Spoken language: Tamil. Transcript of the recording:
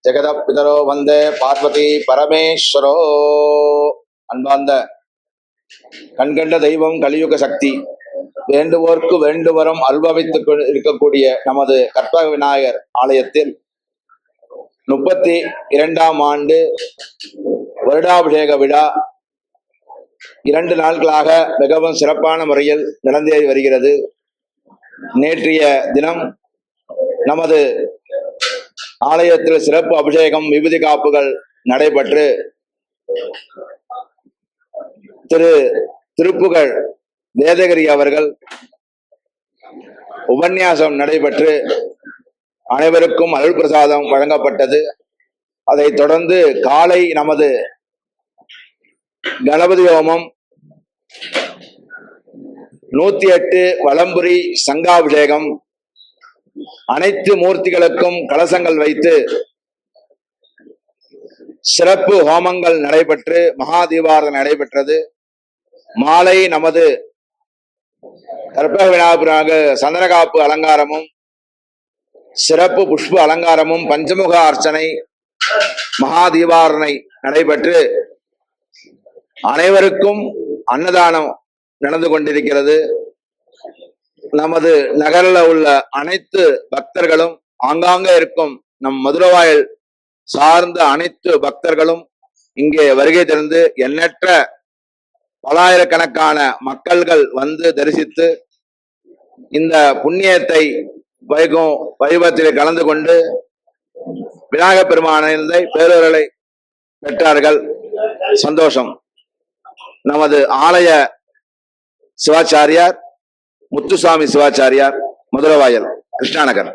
ஜெகதப்பிதரோ வந்தே பார்வதி பரமேஸ்வரோ. அன்பார்ந்த கண்கண்ட தெய்வம் கலியுக சக்தி, வேண்டுவோர்க்கு வேண்டுவரம் அல்பவித்து இருக்கக்கூடிய நமது கற்பக விநாயகர் ஆலயத்தில் 32ஆம் ஆண்டு வருடாபிஷேக விழா 2 நாட்களாக மிகவும் சிறப்பான முறையில் நடந்தேறி வருகிறது. நேற்றைய தினம் நமது ஆலயத்தில் சிறப்பு அபிஷேகம் விபூதி காப்புகள் நடைபெற்று திருப்புகழ் வேதகிரி அவர்கள் உபன்யாசம் நடைபெற்று அனைவருக்கும் அருள் பிரசாதம் வழங்கப்பட்டது. அதைத் தொடர்ந்து காலை நமது கணபதி ஹோமம், 108 வலம்புரி சங்காபிஷேகம், அனைத்து மூர்த்திகளுக்கும் கலசங்கள் வைத்து சிறப்பு ஹோமங்கள் நடைபெற்று மகா தீபாராதனை நடைபெற்றது. மாலை நமது கற்பக விநாயகராக சந்தனகாப்பு அலங்காரமும் சிறப்பு புஷ்ப அலங்காரமும் பஞ்சமுக அர்ச்சனை மகா தீபாராதனை நடைபெற்று அனைவருக்கும் அன்னதானம் நடந்து கொண்டிருக்கிறது. நமது நகரில் உள்ள அனைத்து பக்தர்களும், ஆங்காங்கே இருக்கும் நம் மதுரவாயல் சார்ந்த அனைத்து பக்தர்களும் இங்கே வருகை தந்து எண்ணற்ற பலாயிரக்கணக்கான மக்கள்கள் வந்து தரிசித்து இந்த புண்ணியத்தை வைகும் வைபவத்தில் கலந்து கொண்டு விநாயகப் பெருமானை பேரொருளை பெற்றார்கள். சந்தோஷம். நமது ஆலய சிவாச்சாரியார் முத்துசாமி சிவாச்சாரியார், மதுரவாயல், கிருஷ்ணாநகர்.